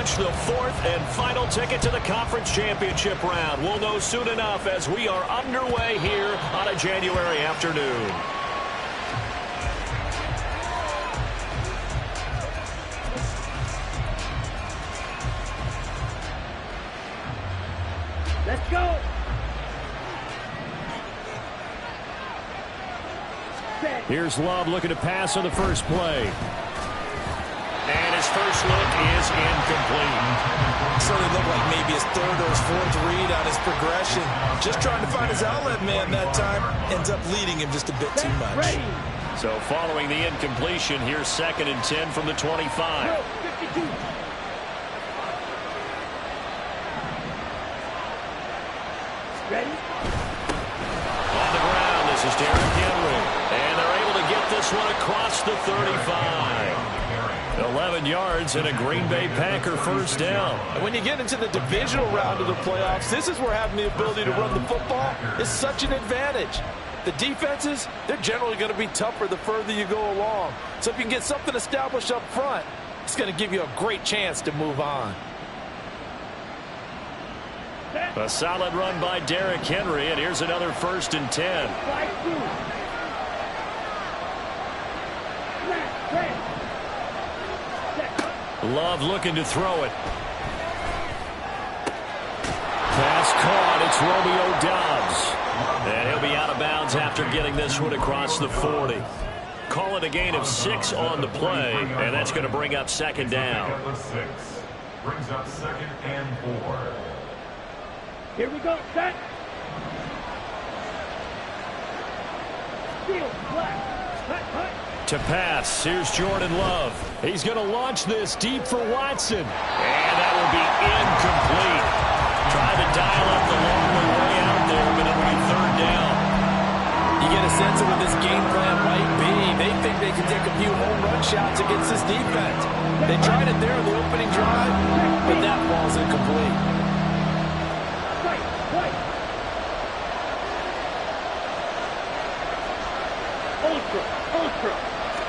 launch the fourth and final ticket to the conference championship round. We'll know soon enough as we are underway here on a January afternoon. Let's go. Here's Love looking to pass on the first play. And his first look is incomplete. Certainly looked like maybe his third or his fourth read on his progression. Just trying to find his outlet man that time. Ends up leading him just a bit too much. So following the incompletion, here's 2nd and 10 from the 25. 52. Ready? On the ground, this is Derrick Henry. And they're able to get this one across the 35. 11 yards and a Green Bay Packer first down. And when you get into the divisional round of the playoffs, this is where having the ability to run the football is such an advantage. The defenses, they're generally going to be tougher the further you go along. So if you can get something established up front, it's going to give you a great chance to move on. A solid run by Derrick Henry, and here's another 1st and 10. Love looking to throw it. Pass caught. It's Romeo Doubs. And he'll be out of bounds after getting this one across the 40. Call it a gain of 6 on the play, and that's going to bring up 2nd down. Brings up 2nd and 4. Here we go. Set. Field flat. To pass, here's Jordan Love. He's going to launch this deep for Watson. And that will be incomplete. Trying to dial up the long way out there, but it'll be 3rd down. You get a sense of what this game plan might be. They think they can take a few home run shots against this defense. They tried it there in the opening drive, but that ball's incomplete. Ultra.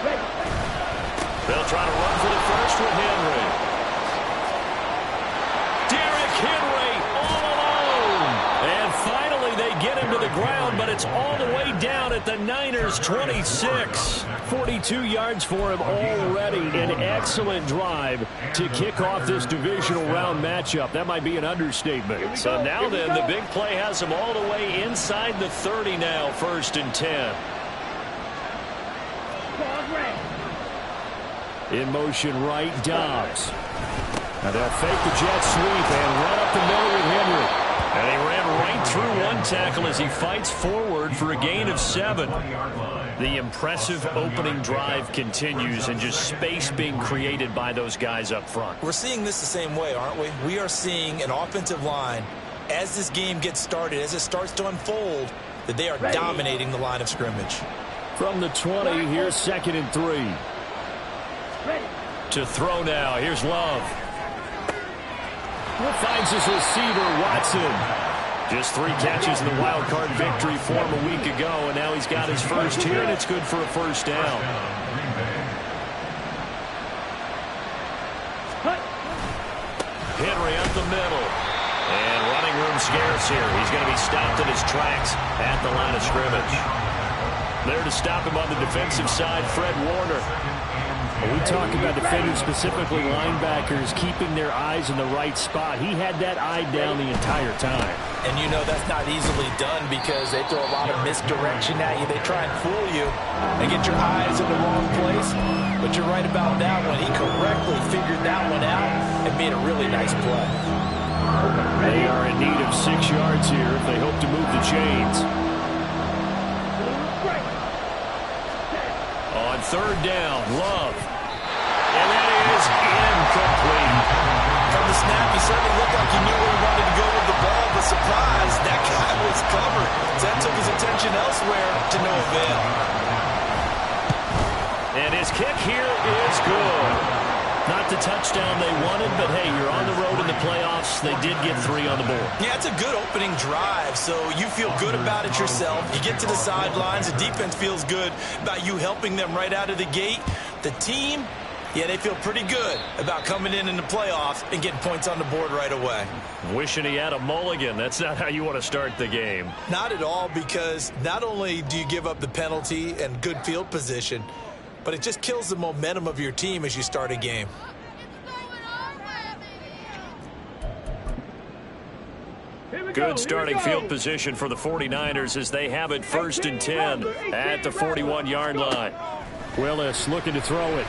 Ready. They'll try to run for the first with Henry. Derrick Henry all alone. And finally they get him to the ground, but it's all the way down at the Niners' 26. 42 yards for him already. An excellent drive to kick off this divisional round matchup. That might be an understatement. So now then, the big play has him all the way inside the 30 now, 1st and 10. In motion right, Doubs. Now they'll fake the jet sweep and run up the middle with Henry. And he ran right through one tackle as he fights forward for a gain of 7. The impressive opening drive continues, and just space being created by those guys up front. We're seeing this the same way, aren't we? We are seeing an offensive line, as this game gets started, as it starts to unfold, that they are dominating the line of scrimmage. From the 20, here's 2nd and 3. To throw now. Here's Love. Finds his receiver, Watson. Just 3 catches in the wild card victory for him a week ago, and now he's got his first here, and it's good for a first down. Henry up the middle. And running room scarce here. He's going to be stopped in his tracks at the line of scrimmage. There to stop him on the defensive side, Fred Warner. We talk about defenders, specifically linebackers, keeping their eyes in the right spot. He had that eye down the entire time. And you know that's not easily done because they throw a lot of misdirection at you. They try and fool you and get your eyes in the wrong place. But you're right about that one. He correctly figured that one out and made a really nice play. They are in need of 6 yards here if they hope to move the chains. On 3rd down, Love. And that is incomplete. From the snap, he certainly looked like he knew where he wanted to go with the ball, but surprise, that guy was covered. So that took his attention elsewhere to no avail. And his kick here is good. Not the touchdown they wanted, but hey, you're on the road in the playoffs. They did get 3 on the board. Yeah, it's a good opening drive, so you feel good about it yourself. You get to the sidelines, the defense feels good about you helping them right out of the gate. The team, Yeah, they feel pretty good about coming in the playoffs and getting points on the board right away. Wishing he had a mulligan. That's not how you want to start the game. Not at all, because not only do you give up the penalty and good field position, but it just kills the momentum of your team as you start a game. Good starting field position for the 49ers as they have it 1st and 10 at the 41-yard line. Willis looking to throw it.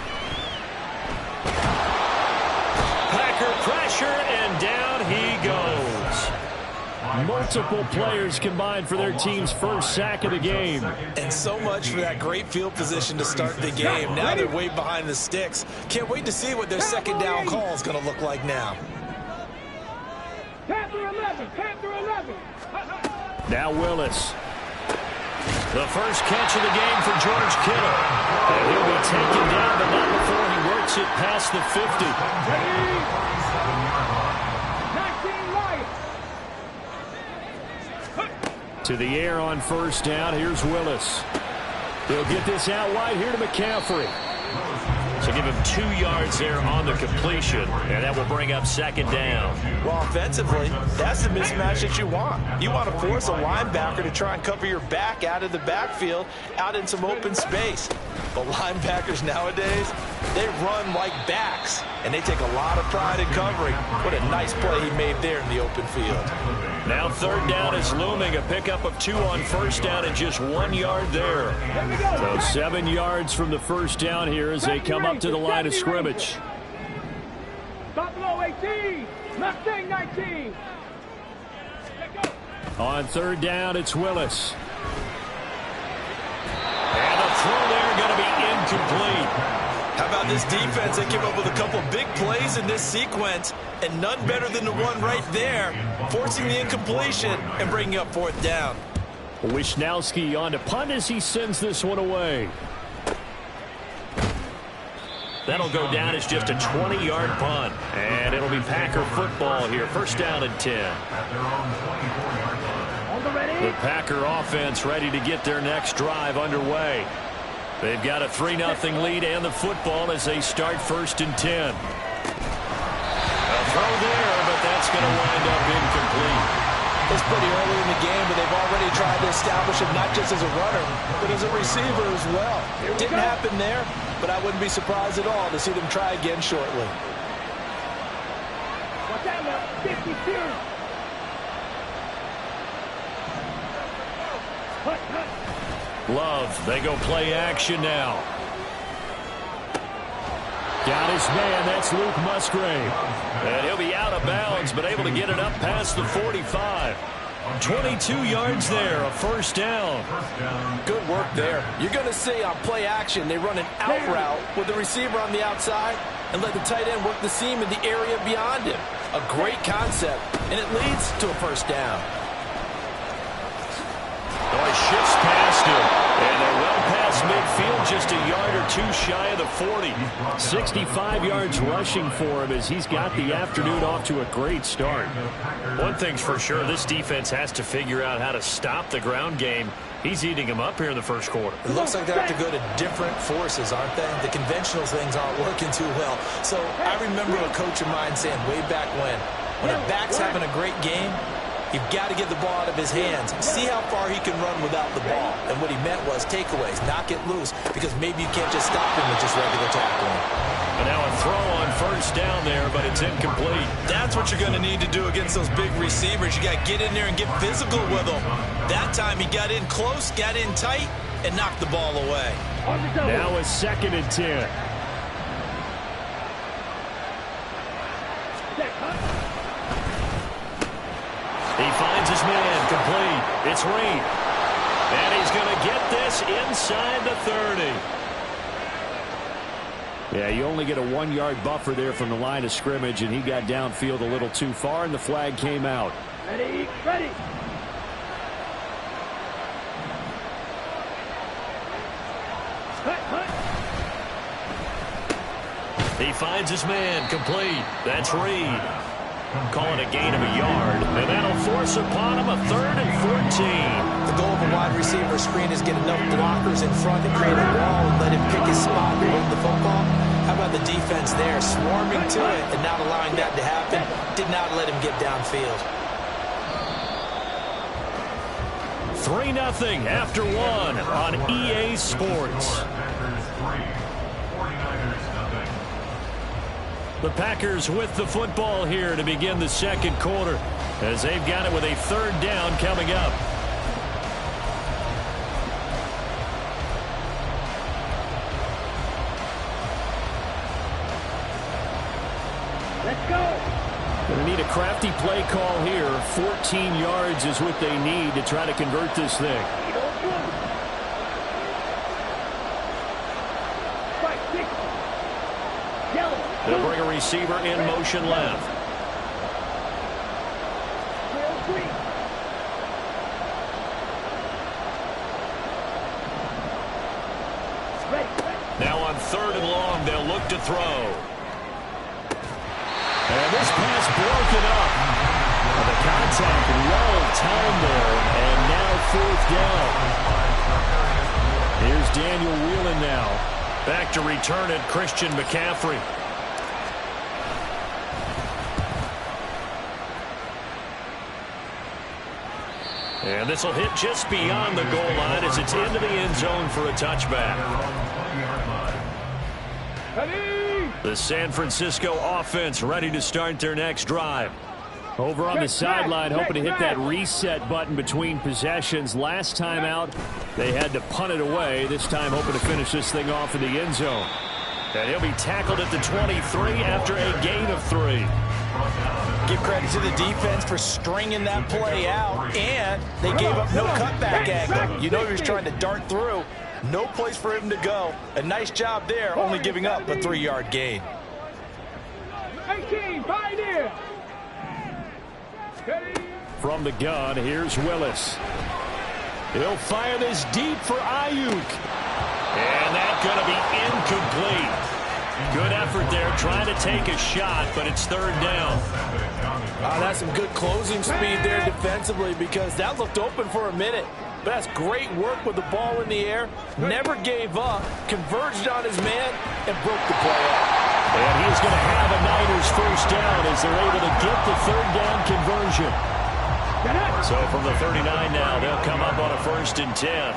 Packer pressure, and down he goes. Multiple players combined for their team's first sack of the game. And so much for that great field position to start the game. Now they're way behind the sticks. Can't wait to see what their second down call is going to look like now. Panther 11, Panther 11. Now Willis. The first catch of the game for George Kittle. And he'll be taken down, but not before he works it past the 50. 19 right. To the air on first down. Here's Willis. He'll get this out wide here to McCaffrey. So give him 2 yards there on the completion, and that will bring up second down. Well, offensively, that's the mismatch that you want. You want to force a linebacker to try and cover your back out of the backfield, out in some open space. But linebackers nowadays, they run like backs, and they take a lot of pride in covering. What a nice play he made there in the open field. Now third down is looming. A pickup of 2 on first down and just 1 yard there. So 7 yards from the first down here as they come up to the line of scrimmage. Buffalo 18, Mustang 19. On third down, it's Willis. And the throw there going to be incomplete. How about this defense? They came up with a couple big plays in this sequence, and none better than the one right there, forcing the incompletion and bringing up fourth down. Wisnowski on to punt as he sends this one away. That'll go down as just a 20-yard punt, and it'll be Packer football here. First down and 10. The Packer offense ready to get their next drive underway. They've got a 3-0 lead and the football as they start 1st and 10. A throw there, but that's going to wind up incomplete. It's pretty early in the game, but they've already tried to establish him not just as a runner, but as a receiver as well. Didn't happen there, but I wouldn't be surprised at all to see them try again shortly. Watch out now, 52. Love, they go play action now. Got his man, that's Luke Musgrave. And he'll be out of bounds, but able to get it up past the 45. 22 yards there, a first down. Good work there. You're going to see on play action, they run an out route with the receiver on the outside and let the tight end work the seam in the area beyond him. A great concept, and it leads to a first down. Oh, he shifts past him, and they're well past midfield, just a yard or 2 shy of the 40. 65 yards rushing for him as he's got the afternoon off to a great start. One thing's for sure, this defense has to figure out how to stop the ground game. He's eating them up here in the first quarter. It looks like they have to go to different forces, aren't they? The conventional things aren't working too well. So I remember a coach of mine saying way back when a back's having a great game, you've got to get the ball out of his hands. See how far he can run without the ball. And what he meant was takeaways, knock it loose, because maybe you can't just stop him with just regular tackling. And now a throw on first down there, but it's incomplete. That's what you're going to need to do against those big receivers. You got to get in there and get physical with them. That time he got in close, got in tight, and knocked the ball away. Now a 2nd and 10. He finds his man, complete. It's Reed. And he's going to get this inside the 30. Yeah, you only get a 1-yard buffer there from the line of scrimmage, and he got downfield a little too far, and the flag came out. Ready, ready. He finds his man, complete. That's Reed. Calling a gain of a yard, and that'll force upon him a 3rd and 14. The goal of a wide receiver screen is get enough blockers in front to create a wall and let him pick his spot and run the football. How about the defense there, swarming to it and not allowing that to happen? Did not let him get downfield. 3-0 after one on EA Sports. The Packers with the football here to begin the second quarter as they've got it with a third down coming up. Let's go. Going to need a crafty play call here. 14 yards is what they need to try to convert this thing. They'll bring a receiver in motion left. Now on 3rd and long, they'll look to throw. And this pass broken up. The contact well timed there, and now 4th down. Here's Daniel Whelan now. Back to return it, Christian McCaffrey. And this will hit just beyond the goal line as it's into the end zone for a touchback. The San Francisco offense ready to start their next drive. Over on the sideline, hoping to hit that reset button between possessions. Last time out, they had to punt it away. This time hoping to finish this thing off in the end zone. And he'll be tackled at the 23 after a gain of 3. Give credit to the defense for stringing that play out, and they gave up no cutback angle. You know he was trying to dart through. No place for him to go. A nice job there, only giving up a 3-yard gain. 18, Pioneer. From the gun, here's Willis. He'll fire this deep for Ayuk. And that's going to be incomplete. Good effort there, trying to take a shot, but it's 3rd down. That's some good closing speed there defensively, because that looked open for a minute. But that's great work with the ball in the air. Never gave up, converged on his man, and broke the play up. And he's going to have a Niners 1st down as they're able to get the 3rd down conversion. So from the 39 now, they'll come up on a 1st and 10.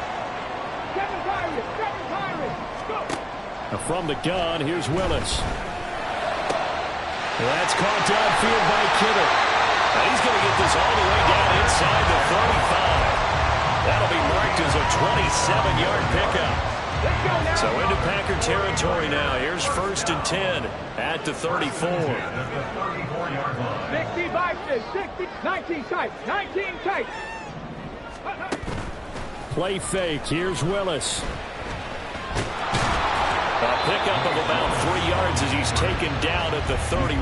From the gun, here's Willis. That's caught downfield by Kittle. And he's going to get this all the way down inside the 35. That'll be marked as a 27-yard pickup. So into Packer territory now. Here's 1st and 10 at the 34. 65, 60, 19 tight, 19 tight. Play fake. Here's Willis. A pickup of about 3 yards as he's taken down at the 31.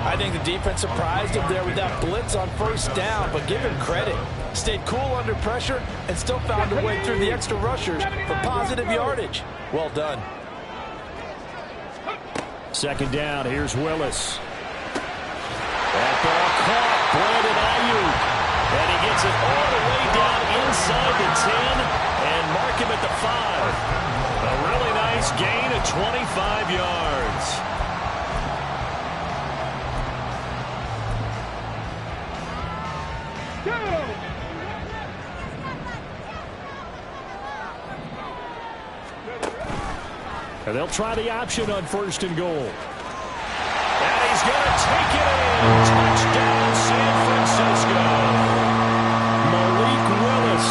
I think the defense surprised him there with that blitz on 1st down, but give him credit. Stayed cool under pressure and still found a way through the extra rushers for positive yardage. Well done. 2nd down, here's Willis. That ball caught, Brandon Ayuk. And he gets it all the way down inside the 10 and mark him at the 5. A really nice gain of 25 yards. And they'll try the option on 1st and goal. And he's going to take it in. Touchdown, San Francisco. Malik Willis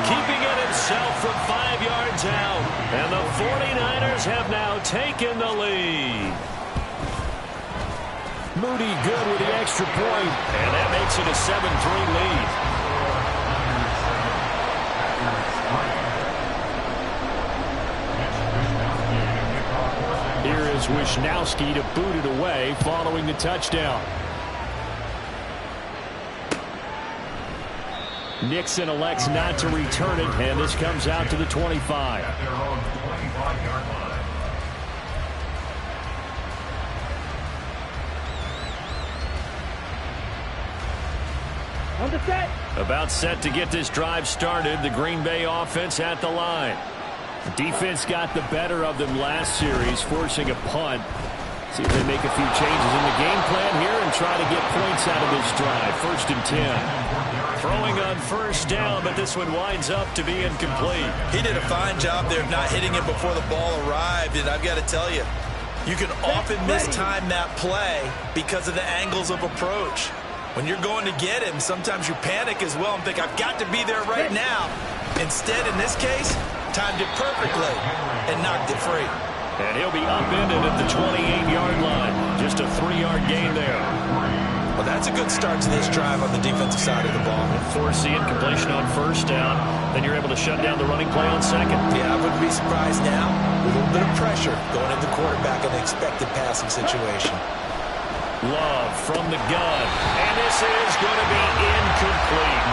keeping it himself from 5 yards out. And the 49ers have now taken the lead. Moody good with the extra point. And that makes it a 7-3 lead. Here is Wisnowski to boot it away following the touchdown. Nixon elects not to return it, and this comes out to the 25. On the set. About set to get this drive started. The Green Bay offense at the line. Defense got the better of them last series, forcing a punt. See if they make a few changes in the game plan here and try to get points out of this drive. 1st and 10. Throwing on 1st down, but this one winds up to be incomplete. He did a fine job there of not hitting it before the ball arrived, and I've got to tell you, you can often mistime that play because of the angles of approach. When you're going to get him, sometimes you panic as well and think, I've got to be there right now. Instead, in this case, timed it perfectly and knocked it free. And he'll be upended at the 28-yard line. Just a 3-yard gain there. Well, that's a good start to this drive on the defensive side of the ball. Force the incompletion on 1st down. Then you're able to shut down the running play on 2nd. Yeah, I wouldn't be surprised now. A little bit of pressure going into the quarterback in an expected passing situation. Love from the gun. And this is going to be incomplete.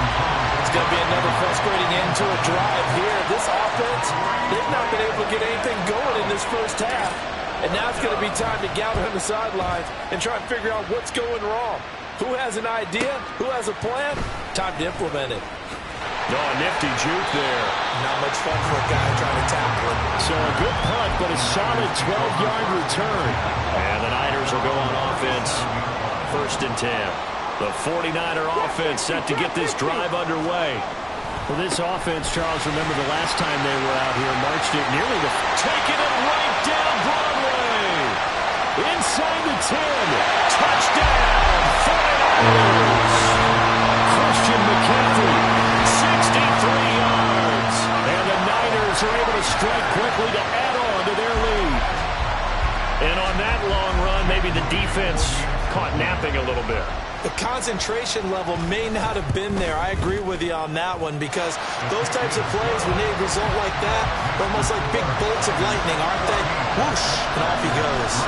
It's going to be another frustrating end to a drive here. This offense, they've not been able to get anything going in this first half. And now it's going to be time to gather on the sidelines and try and figure out what's going wrong. Who has an idea? Who has a plan? Time to implement it. Oh, nifty juke there. Not much fun for a guy trying to tackle it. So a good punt, but a solid 12-yard return. And the Niners will go on offense. 1st and 10. The 49er offense set to get this drive underway. Well, this offense, Charles, remember the last time they were out here, marched it nearly to taking it right down Broadway. Inside the 10. Touchdown, 49ers. Christian McCaffrey, 63 yards. And the Niners are able to strike quickly to add on to their lead. And on that long run, maybe the defense caught napping a little bit. The concentration level may not have been there. I agree with you on that one because those types of plays, when they result like that, they're almost like big bolts of lightning, aren't they? Whoosh, and off he goes.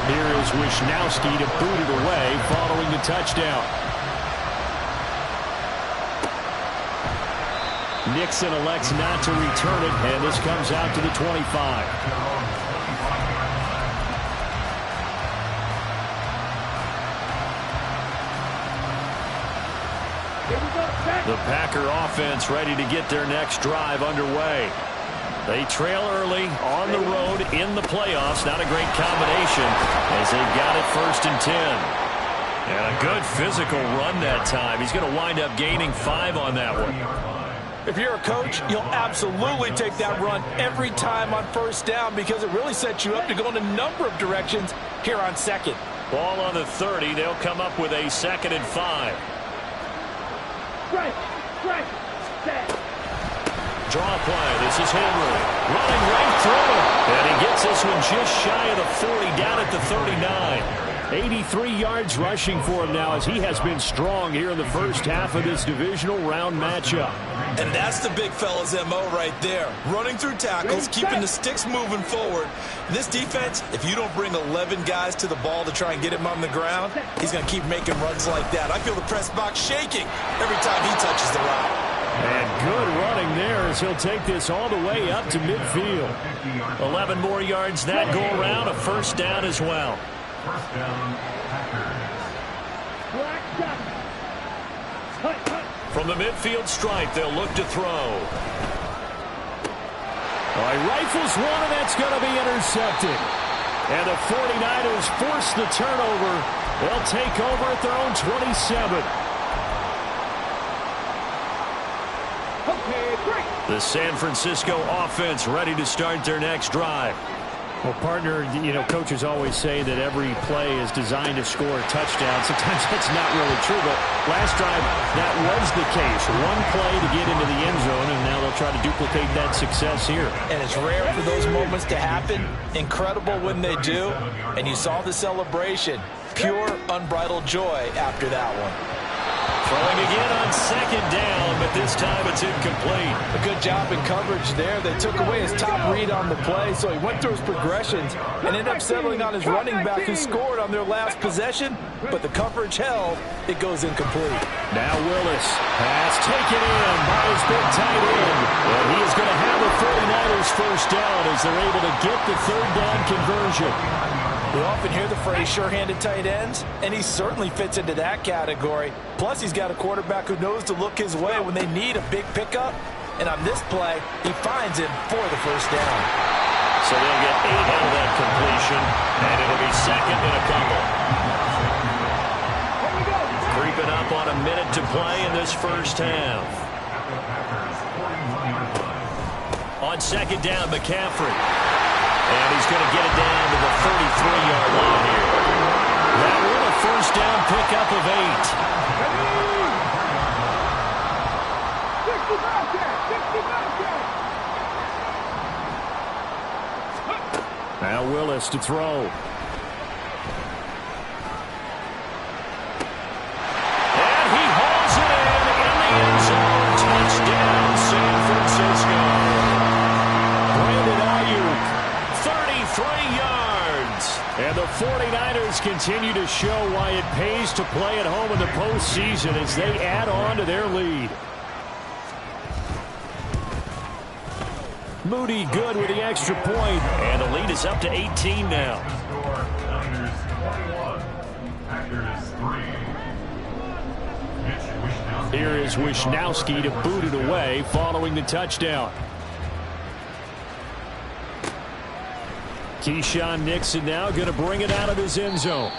Here is Wisnowski to boot it away following the touchdown. Nixon elects not to return it, and this comes out to the 25. The Packer offense ready to get their next drive underway. They trail early on the road in the playoffs. Not a great combination as they got it 1st and 10. And a good physical run that time. He's going to wind up gaining 5 on that one. If you're a coach, you'll absolutely take that run every time on 1st down because it really sets you up to go in a number of directions here on 2nd. Ball on the 30. They'll come up with a 2nd and 5. Strike, set. Draw play. This is Henry running right through it. And he gets this one just shy of the 40 down at the 39. 83 yards rushing for him now as he has been strong here in the first half of this divisional round matchup. And that's the big fella's MO right there. Running through tackles, keeping the sticks moving forward. This defense, if you don't bring 11 guys to the ball to try and get him on the ground, he's going to keep making runs like that. I feel the press box shaking every time he touches the rock. And good running there as he'll take this all the way up to midfield. 11 more yards that go around, a 1st down as well. 1st down, Packers. From the midfield stripe, they'll look to throw. He rifles one, and that's going to be intercepted. And the 49ers force the turnover. They'll take over at their own 27. The San Francisco offense ready to start their next drive. Well, partner, coaches always say that every play is designed to score a touchdown. Sometimes that's not really true, but last drive, that was the case. One play to get into the end zone, and now they'll try to duplicate that success here. And it's rare for those moments to happen. Incredible when they do. And you saw the celebration. Pure, unbridled joy after that one. Throwing again on 2nd down, but this time it's incomplete. A good job in coverage there. They took away his top read on the play, so he went through his progressions and ended up settling on his running back who scored on their last possession, but the coverage held. It goes incomplete. Now Willis has taken in by his big tight end. And he is going to have the 49ers 1st down as they're able to get the 3rd down conversion. We often hear the phrase sure-handed tight ends, and he certainly fits into that category. Plus, he's got a quarterback who knows to look his way when they need a big pickup. And on this play, he finds him for the first down. So they'll get 8 out of that completion, and it'll be second and a couple. Creeping up on a minute to play in this first half. On second down, McCaffrey. And he's going to get it down to the 33-yard line here. That with a first down pickup of 8. Now Willis to throw. And he hauls it in the end zone. Touchdown, San Francisco. Brandon Ayuk, 33 yards. And the 49ers continue to show why it pays to play at home in the postseason as they add on to their lead. Moody good with the extra point, and the lead is up to 18 now. Niners 21, Packers 3. Here is Wishnowski to boot it away following the touchdown. Keyshawn Nixon now going to bring it out of his end zone.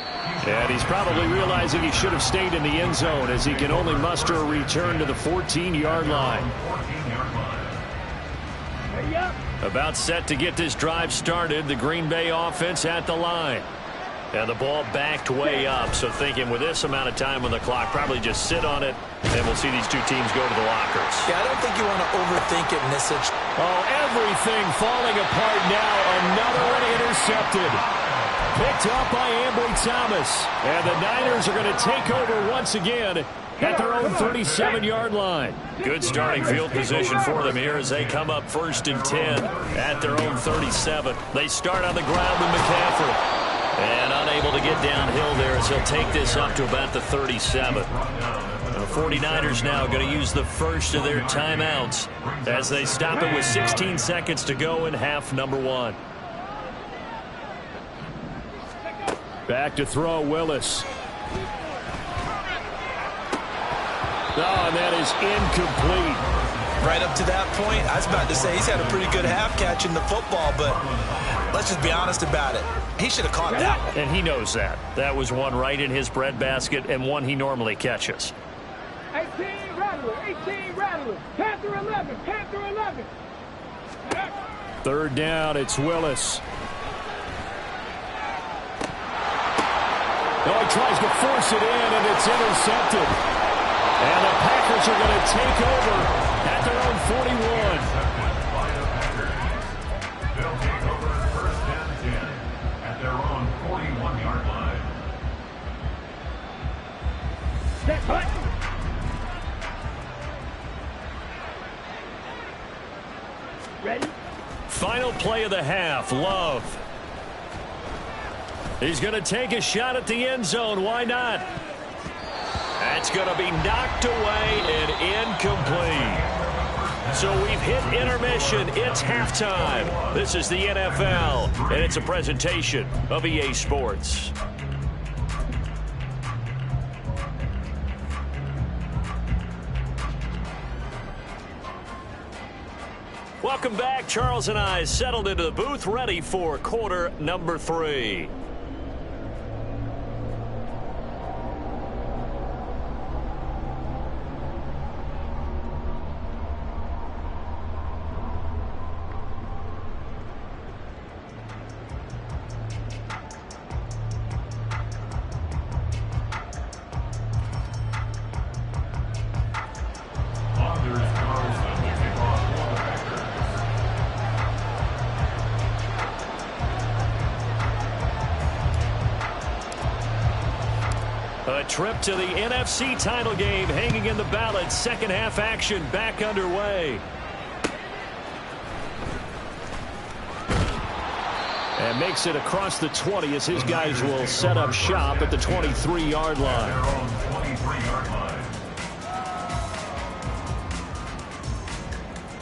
And he's probably realizing he should have stayed in the end zone as he can only muster a return to the 14-yard line. About set to get this drive started. The Green Bay offense at the line. And the ball backed way up, so thinking with this amount of time on the clock, probably just sit on it, and we'll see these two teams go to the lockers. Yeah, I don't think you want to overthink it in this situation. Oh, everything falling apart now. Another one intercepted. Picked up by Ambry Thomas. And the Niners are going to take over once again at their own 37-yard line. Good starting field position for them here as they come up 1st and 10 at their own 37. They start on the ground with McCaffrey. And unable to get downhill there as he'll take this up to about the 37. The 49ers now going to use the first of their timeouts as they stop it with 16 seconds to go in half number 1. Back to throw, Willis. Oh, and that is incomplete. Right up to that point, I was about to say he's had a pretty good half catching the football, but let's just be honest about it. He should have caught that one. And he knows that. That was one right in his breadbasket and one he normally catches. 18 Rattler, 18 Rattler, Panther 11, Panther 11. Third down, it's Willis. Oh, he tries to force it in, and it's intercepted. And the Packers are going to take over at their own 41. They'll take over 1st and 10 at their own 41-yard line. Set button. Ready? Final play of the half, Love. He's going to take a shot at the end zone. Why not? That's going to be knocked away and incomplete. So we've hit intermission. It's halftime. This is the NFL, and it's a presentation of EA Sports. Welcome back. Charles and I settled into the booth, ready for quarter number 3. A trip to the NFC title game hanging in the balance. Second half action back underway. And makes it across the 20 as his guys will set up shop at the 23-yard line.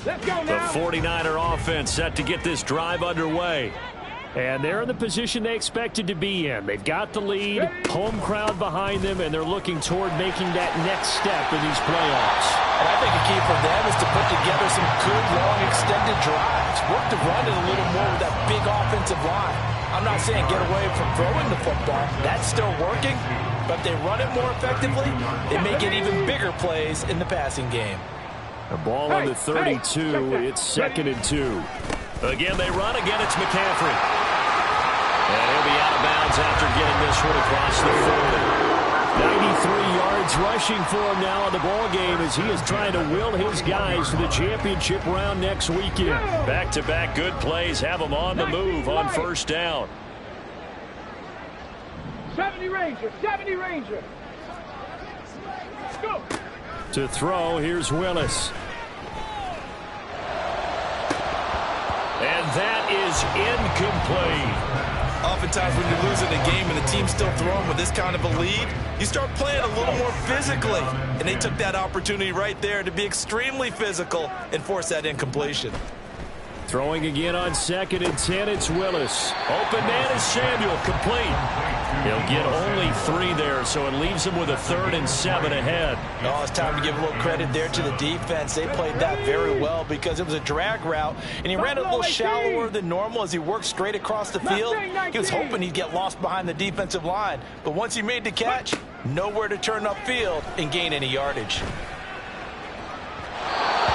Let's go The now. 49er offense set to get this drive underway. And they're in the position they expected to be in. They've got the lead, home crowd behind them, and they're looking toward making that next step in these playoffs. And I think a key for them is to put together some good, long, extended drives. Work to run it a little more with that big offensive line. I'm not saying get away from throwing the football. That's still working. But if they run it more effectively, they may get even bigger plays in the passing game. A ball on the 32. It's 2nd and 2. Again, they run. Again, it's McCaffrey. And he'll be out of bounds after getting this one across the 40. 93 yards rushing for him now in the ball game as he is trying to will his guys to the championship round next weekend. Back-to-back good plays have him on the move on first down. 70 Ranger, 70 Ranger. Go. To throw, here's Willis. And that is incomplete. Oftentimes when you're losing a game and the team's still throwing with this kind of a lead, you start playing a little more physically. And they took that opportunity right there to be extremely physical and force that incompletion. Throwing again on 2nd and 10, it's Willis. Open man is Samuel, complete. He'll get only 3 there, so it leaves him with a 3rd and 7 ahead. Oh, it's time to give a little credit there to the defense. They played that very well because it was a drag route, and he ran a little shallower than normal as he worked straight across the field. He was hoping he'd get lost behind the defensive line, but once he made the catch, nowhere to turn upfield and gain any yardage.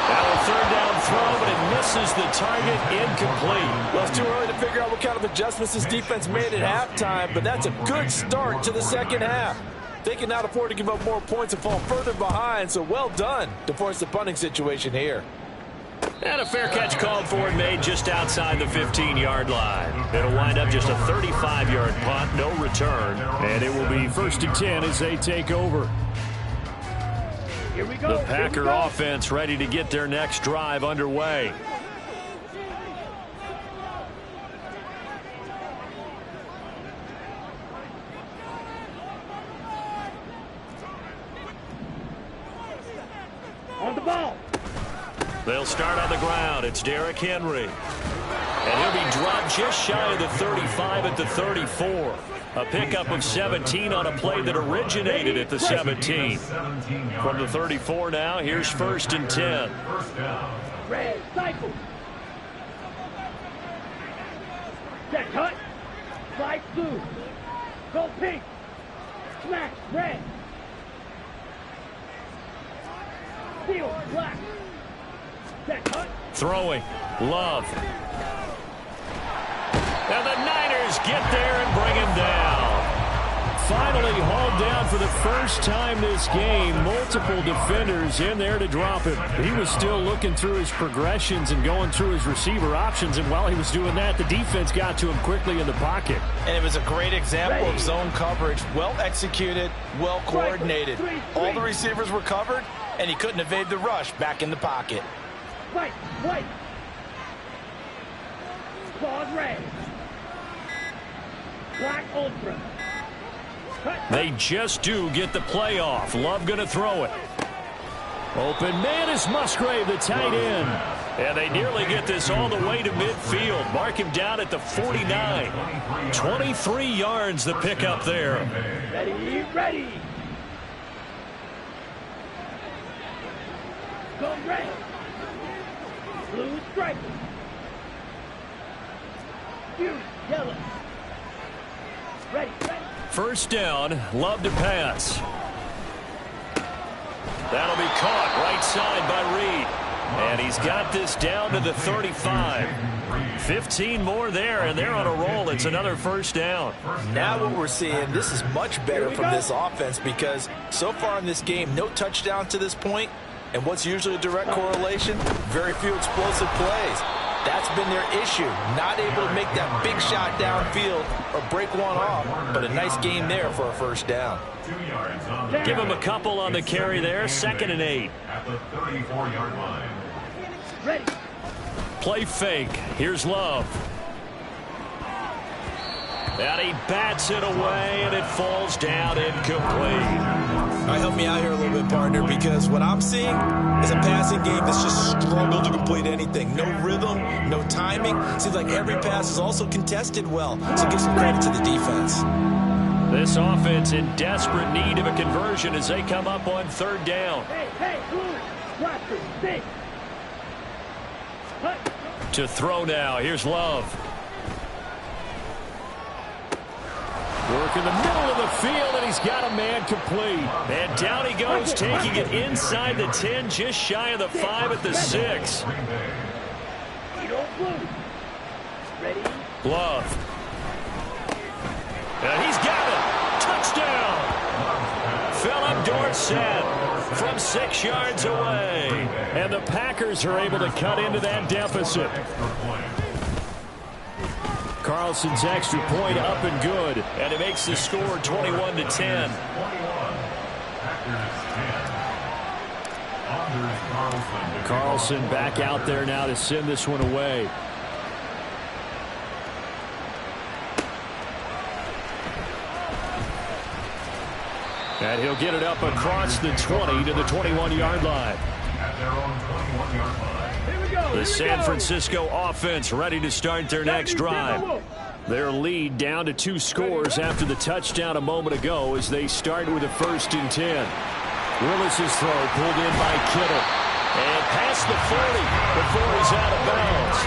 Now a 3rd down throw, but it misses the target, incomplete. Well, it's too early to figure out what kind of adjustments this defense made at halftime, but that's a good start to the second half. They can now afford to give up more points and fall further behind, so well done to force the punting situation here. And a fair catch called for and made just outside the 15-yard line. It'll wind up just a 35-yard punt, no return, and it will be 1st and 10 as they take over. Here we go. The Packer offense ready to get their next drive underway. On the ball. They'll start on the ground. It's Derrick Henry. And he'll be dropped just shy of the 35 at the 34. A pickup of 17 on a play that originated at the 17. From the 34 now, here's 1st and 10. Red cycle. Set cut. Slide blue. Go pink. Smash red. Steel black. Set cut. Throwing. Love. And the Niners get there and bring him down. Finally hauled down for the first time this game. Multiple defenders in there to drop him. He was still looking through his progressions and going through his receiver options. And while he was doing that, the defense got to him quickly in the pocket. And it was a great example of zone coverage. Well executed, well coordinated. All the receivers were covered, and he couldn't evade the rush back in the pocket. White. Claws red. Black ultra. They just do get the playoff. Love going to throw it. Open man is Musgrave, the tight end. And they nearly get this all the way to midfield. Mark him down at the 49. 23 yards the pickup there. Ready. Go red. Blue stripe. Yellow. Ready. 1st down, Love to pass. That'll be caught right side by Reed. And he's got this down to the 35. 15 more there, and they're on a roll. It's another 1st down. Now what we're seeing, this is much better from this offense because so far in this game, no touchdown to this point. And what's usually a direct correlation? Very few explosive plays. That's been their issue. Not able to make that big shot downfield or break one off. But a nice game there for a 1st down. Give him a couple on the carry there. 2nd and 8. At the 34-yard line. Ready. Play fake. Here's Love. And he bats it away, and it falls down incomplete. All right, help me out here a little bit, partner, because what I'm seeing is a passing game that's just struggled to complete anything. No rhythm, no timing. Seems like every pass is also contested well, so give some credit to the defense. This offense in desperate need of a conversion as they come up on third down. Hey, watch it, stay. To throw now, here's Love. Work in the middle of the field, and he's got a man complete. And down he goes, taking it inside the 10, just shy of the 5 at the 6. Love. And he's got it. Touchdown. Philip Dorsett from 6 yards away. And the Packers are able to cut into that deficit. Carlson's extra point up and good, and it makes the score 21-10. Carlson back out there now to send this one away. And he'll get it up across the 20 to the 21-yard line. At their own 21-yard line. The San Francisco offense ready to start their next drive. Their lead down to 2 scores after the touchdown a moment ago as they start with a 1st and 10. Willis's throw pulled in by Kittle. And past the 40 before he's out of bounds.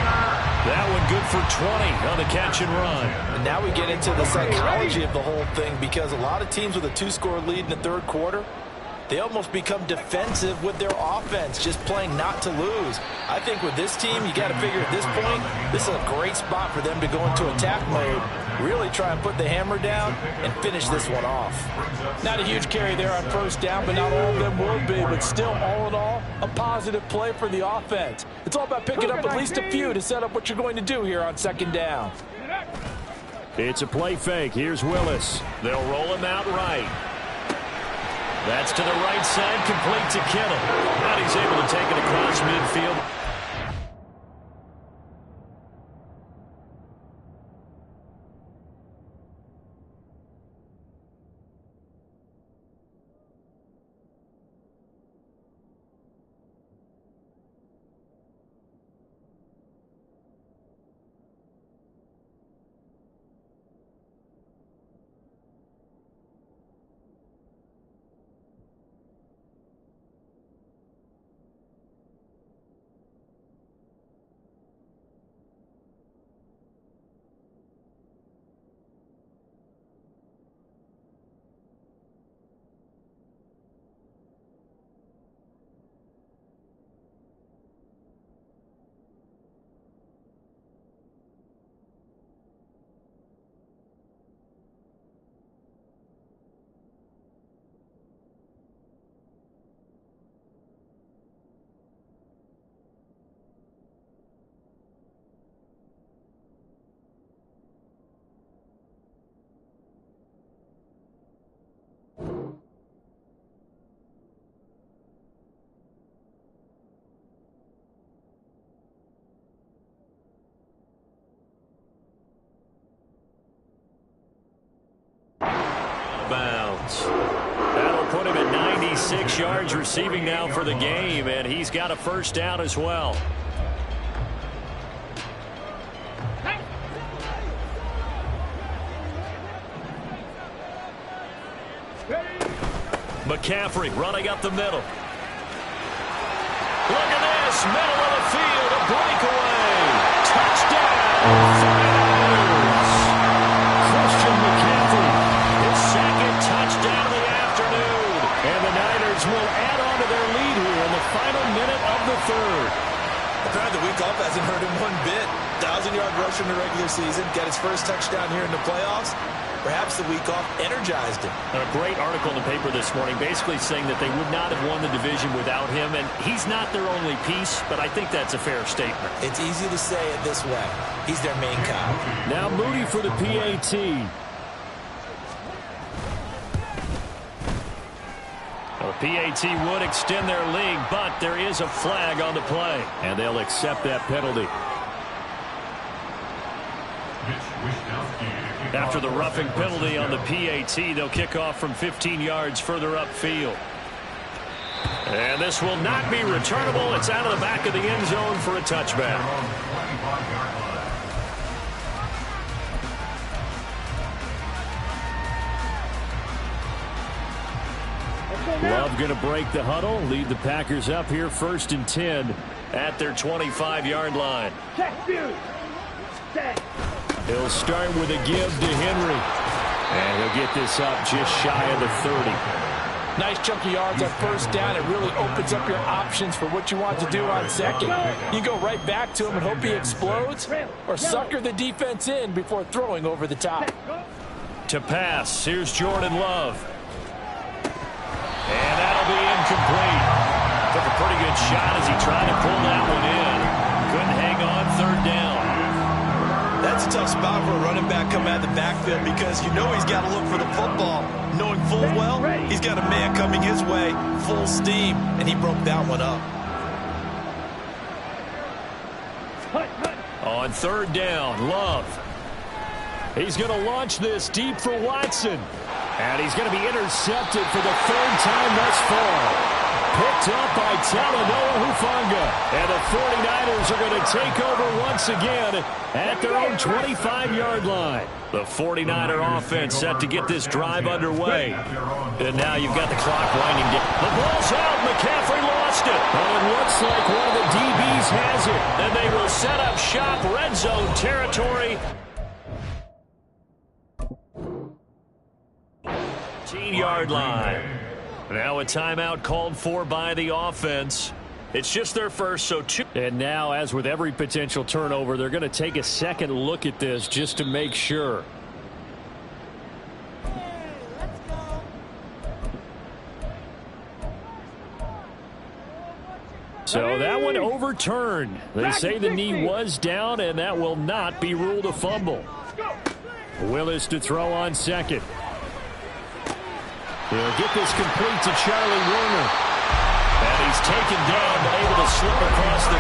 That one good for 20 on the catch and run. And now we get into the psychology of the whole thing, because a lot of teams with a 2-score lead in the third quarter, they almost become defensive with their offense, just playing not to lose. I think with this team, you got to figure at this point, this is a great spot for them to go into attack mode, really try and put the hammer down and finish this one off. Not a huge carry there on first down, but not all of them will be. But still, all in all, a positive play for the offense. It's all about picking up at least a few to set up what you're going to do here on second down. It's a play fake. Here's Willis. They'll roll him out right. That's to the right side, complete to Kittle. And he's able to take it across midfield. Bounds. That'll put him at 96 yards receiving now for the game, and he's got a first down as well. McCaffrey running up the middle. Look at this, middle of the field, a breakaway. Touchdown. Christian McCaffrey, his second touchdown of the afternoon. And the Niners will add on to their lead here in the final minute of the third. Apparently the week off hasn't hurt him one bit. 1,000-yard rush in the regular season, got his first touchdown here in the playoffs. Perhaps the week off energized him. A great article in the paper this morning basically saying that they would not have won the division without him, and he's not their only piece, but I think that's a fair statement. It's easy to say it this way. He's their main guy. Now Moody for the PAT. The PAT would extend their lead, but there is a flag on the play, and they'll accept that penalty. After the roughing penalty on the PAT, they'll kick off from 15 yards further upfield. And this will not be returnable. It's out of the back of the end zone for a touchback. Love going to break the huddle, lead the Packers up here 1st and 10 at their 25-yard line. He'll start with a give to Henry. And he'll get this up just shy of the 30. Nice chunk of yards on 1st down. It really opens up your options for what you want to do on 2nd. You go right back to him and hope he explodes, or sucker the defense in before throwing over the top. To pass, here's Jordan Love. And that'll be incomplete. Took a pretty good shot as he tried to pull that one in. Couldn't hang on 3rd down. That's a tough spot for a running back coming out of the backfield because you know he's got to look for the football, knowing full well he's got a man coming his way, full steam, and he broke that one up. On 3rd down, Love. He's going to launch this deep for Watson. And he's going to be intercepted for the 3rd time thus far. Picked up by Talanoa Hufanga. And the 49ers are going to take over once again at their own 25-yard line. The 49er offense set to get this drive underway. And now you've got the clock winding down. The ball's out. McCaffrey lost it. Well, it looks like one of the DBs has it. And they will set up shop, red zone territory. 15-yard line. Now a timeout called for by the offense. It's just their first, so 2. And now, as with every potential turnover, they're going to take a second look at this just to make sure. So that one overturned. They say the knee was down, and that will not be ruled a fumble. Willis to throw on 2nd. He'll get this complete to Charlie Warner. And he's taken down, but able to slip across the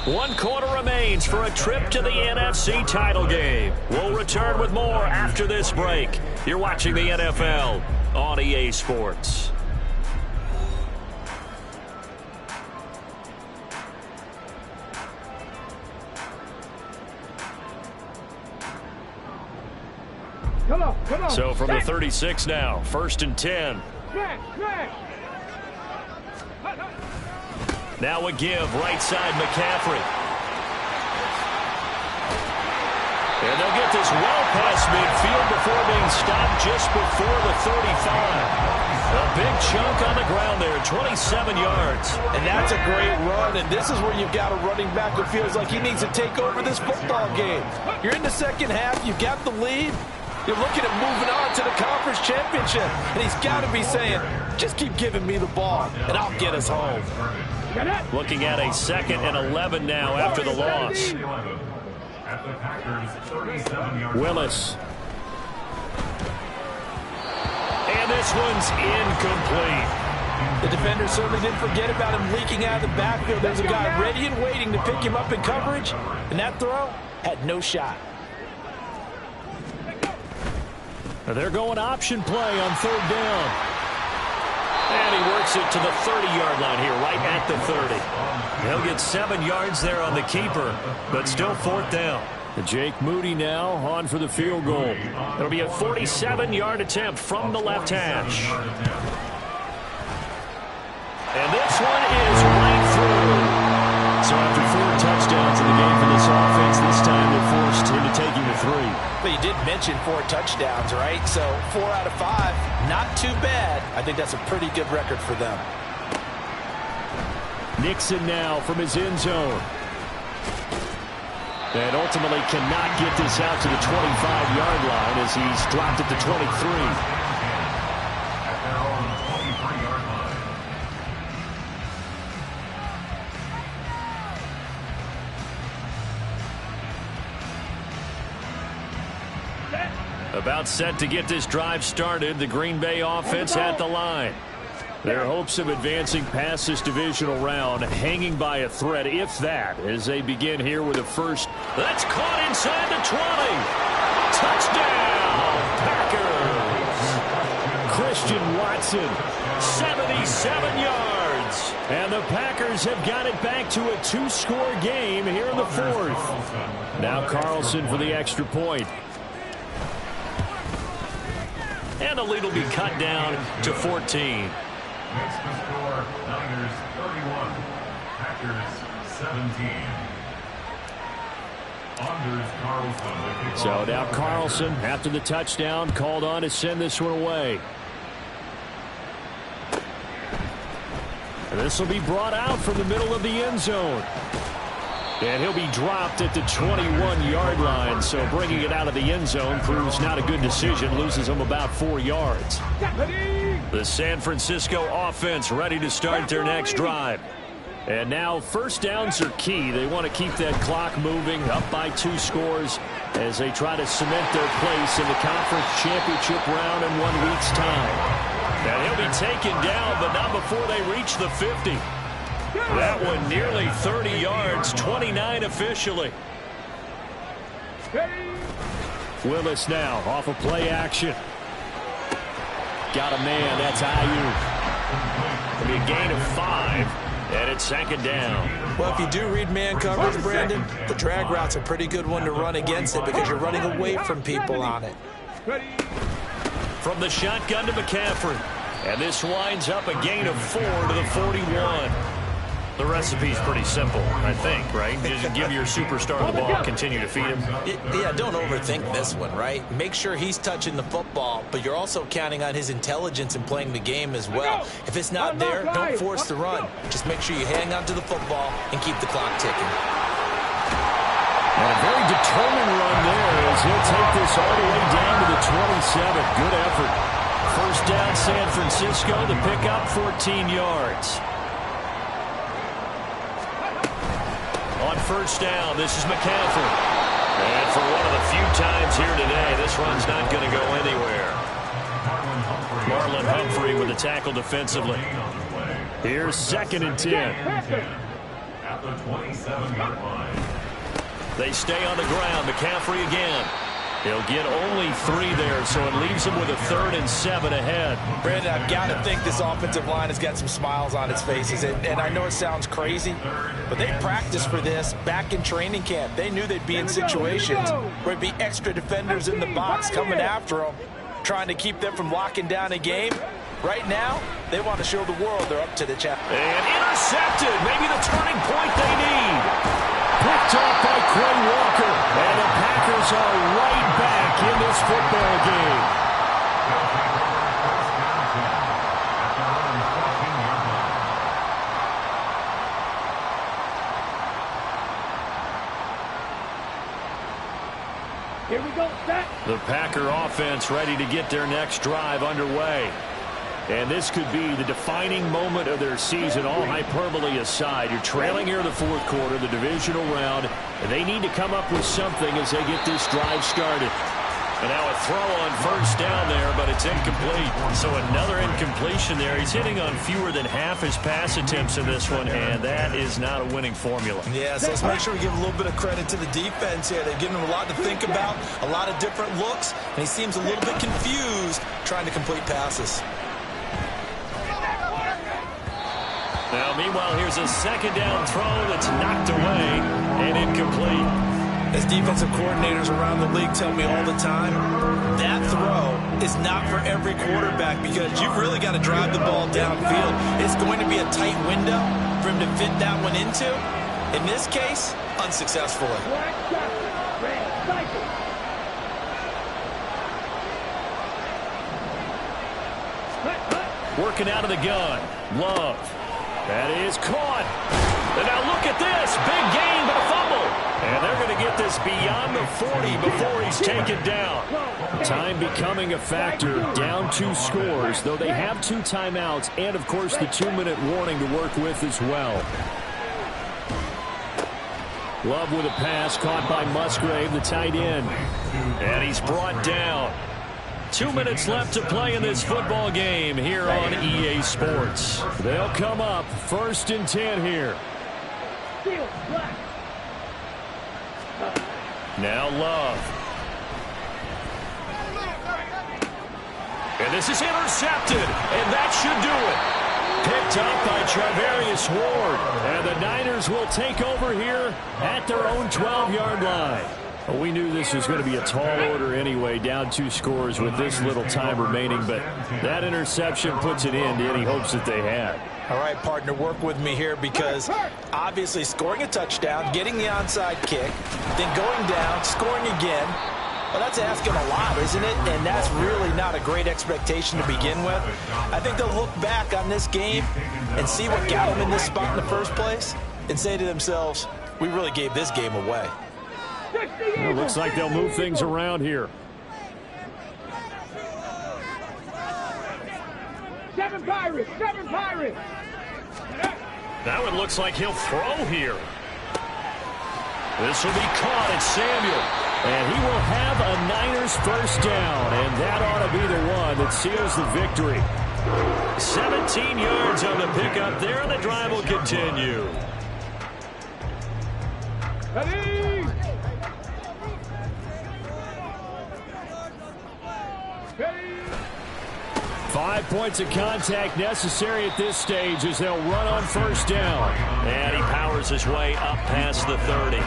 35. 1 quarter remains for a trip to the NFC title game. We'll return with more after this break. You're watching the NFL on EA Sports. Come on. So from the 36 now, 1st and 10. Now a give, right side McCaffrey. And they'll get this well past midfield before being stopped just before the 35. A big chunk on the ground there, 27 yards. And that's a great run, and this is where you've got a running back who feels like he needs to take over this football game. You're in the 2nd half, you've got the lead. You're looking at moving on to the conference championship. And he's got to be saying, just keep giving me the ball, and I'll get us home. Looking at a 2nd and 11 now after the loss. Willis. And this one's incomplete. The defender certainly didn't forget about him leaking out of the backfield. There's a guy ready and waiting to pick him up in coverage, and that throw had no shot. They're going option play on 3rd down. And he works it to the 30-yard line here, right at the 30. He'll get 7 yards there on the keeper, but still 4th down. Jake Moody now on for the field goal. It'll be a 47-yard attempt from the left hash. And this one is right through. So after 4 touchdowns in the game for this offense, this time they're forced into taking the 3. But you did mention 4 touchdowns, right? So 4 out of 5, not too bad. I think that's a pretty good record for them. Nixon now from his end zone. And ultimately cannot get this out to the 25-yard line as he's dropped at the 23. About set to get this drive started. The Green Bay offense at the line. Their hopes of advancing past this divisional round hanging by a thread, if that, as they begin here with a first. That's caught inside the 20. Touchdown, Packers. Christian Watson, 77 yards. And the Packers have got it back to a 2-score game here in the fourth. Now Carlson for the extra point. And the lead will be cut down to 14. Makes the score Niners 31, Packers 17. Anders Carlson. So now Carlson, after the touchdown, called on to send this one away. And this will be brought out from the middle of the end zone. And he'll be dropped at the 21-yard line. So bringing it out of the end zone proves not a good decision. Loses him about 4 yards. The San Francisco offense ready to start their next drive. And now first downs are key. They want to keep that clock moving, up by 2 scores as they try to cement their place in the conference championship round in 1 week's time. And he'll be taken down, but not before they reach the 50. That one nearly 30 yards, 29 officially. Willis now off of play action. Got a man, that's Ayuk. It'll be a gain of 5, and it's 2nd down. Well, if you do read man coverage, Brandon, the drag route's a pretty good one to run against it because you're running away from people on it. From the shotgun to McCaffrey. And this winds up a gain of 4 to the 41. The recipe's pretty simple, I think, right? Just give your superstar the ball, continue to feed him. Yeah, don't overthink this one, right? Make sure he's touching the football, but you're also counting on his intelligence in playing the game as well. If it's not there, don't force the run. Just make sure you hang on to the football and keep the clock ticking. And a very determined run there as he'll take this all the way down to the 27. Good effort. First down, San Francisco. The pickup, 14 yards. On first down, this is McCaffrey. And for one of the few times here today, this run's not going to go anywhere. Marlon Humphrey with the tackle defensively. Here's 2nd and 10. At the 27-yard line. They stay on the ground. McCaffrey again. He'll get only 3 there, so it leaves him with a 3rd and 7 ahead. Brandon, I've got to think this offensive line has got some smiles on its faces. And I know it sounds crazy, but they practiced for this back in training camp. They knew they'd be in situations where it'd be extra defenders in the box coming after them, trying to keep them from locking down a game. Right now, they want to show the world they're up to the challenge. And intercepted. Maybe the turning point they need. Picked off by Quay Walker. And the Packers are right back in this football game. Here we go, set. The Packer offense ready to get their next drive underway. And this could be the defining moment of their season, all hyperbole aside. You're trailing here in the 4th quarter, the divisional round, and they need to come up with something as they get this drive started. And now a throw on first down there, but it's incomplete. So another incompletion there. He's hitting on fewer than half his pass attempts in this one, and that is not a winning formula. Yeah, so let's make sure we give a little bit of credit to the defense here. They're giving him a lot to think about, a lot of different looks, and he seems a little bit confused trying to complete passes. Now, meanwhile, here's a 2nd down throw that's knocked away and incomplete. As defensive coordinators around the league tell me all the time, that throw is not for every quarterback because you've really got to drive the ball downfield. It's going to be a tight window for him to fit that one into. In this case, unsuccessfully. Working out of the gun. Love. That is caught. And now look at this. Big gain, but a fumble. And they're going to get this beyond the 40 before he's taken down. Time becoming a factor. Down 2 scores, though they have 2 timeouts and, of course, the 2-minute warning to work with as well. Love with a pass caught by Musgrave, the tight end. And he's brought down. 2 minutes left to play in this football game here on EA Sports. They'll come up 1st and 10 here. Now Love. And this is intercepted, and that should do it. Picked up by Charvarius Ward. And the Niners will take over here at their own 12-yard line. Well, we knew this was going to be a tall order anyway, down 2 scores with this little time remaining, but that interception puts an end to any hopes that they had. All right, partner, work with me here because obviously scoring a touchdown, getting the onside kick, then going down, scoring again. Well, that's asking a lot, isn't it? And that's really not a great expectation to begin with. I think they'll look back on this game and see what got them in this spot in the first place and say to themselves, we really gave this game away. Well, looks like they'll move things around here. 7 Pirates, 7 Pirates. That one looks like he'll throw here. This will be caught at Samuel. And he will have a Niners first down. And that ought to be the one that seals the victory. 17 yards on the pickup there, and the drive will continue. Ready? 5 points of contact necessary at this stage as they'll run on first down. And he powers his way up past the 30.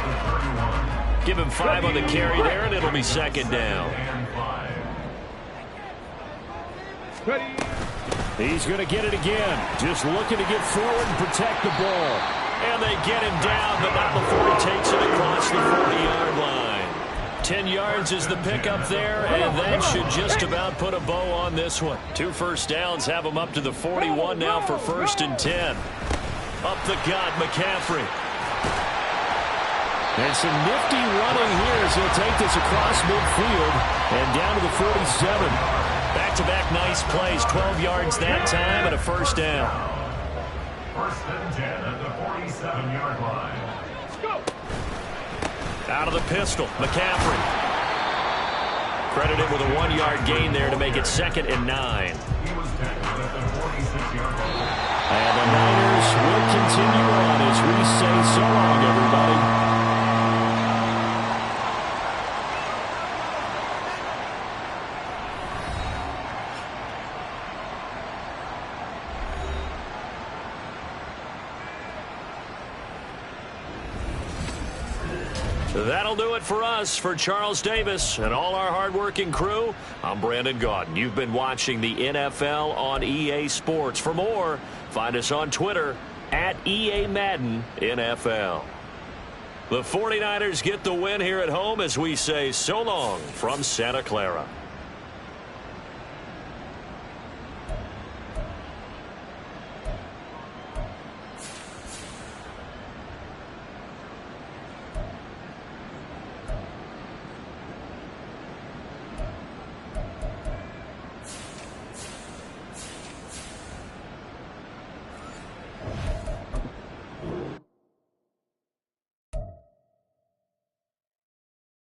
Give him 5 on the carry there, and it'll be 2nd down. He's going to get it again. Just looking to get forward and protect the ball. And they get him down, but not before he takes it across the 40-yard line. 10 yards is the pickup there, and that should just about put a bow on this one. 2 first downs have him up to the 41 now for 1st and 10. Up the gut, McCaffrey. And some nifty running here as he'll take this across midfield and down to the 47. Back-to-back nice plays, 12 yards that time and a first down. 1st and 10 at the 47-yard line. Out of the pistol, McCaffrey. Credited with a 1-yard gain there to make it 2nd and 9. He was tackled at the 46-yard line. And the Niners will continue on as we say so long, everybody. That'll do it for us. For Charles Davis and all our hardworking crew, I'm Brandon Gaudin. You've been watching the NFL on EA Sports. For more, find us on Twitter at EA Madden NFL. The 49ers get the win here at home as we say so long from Santa Clara.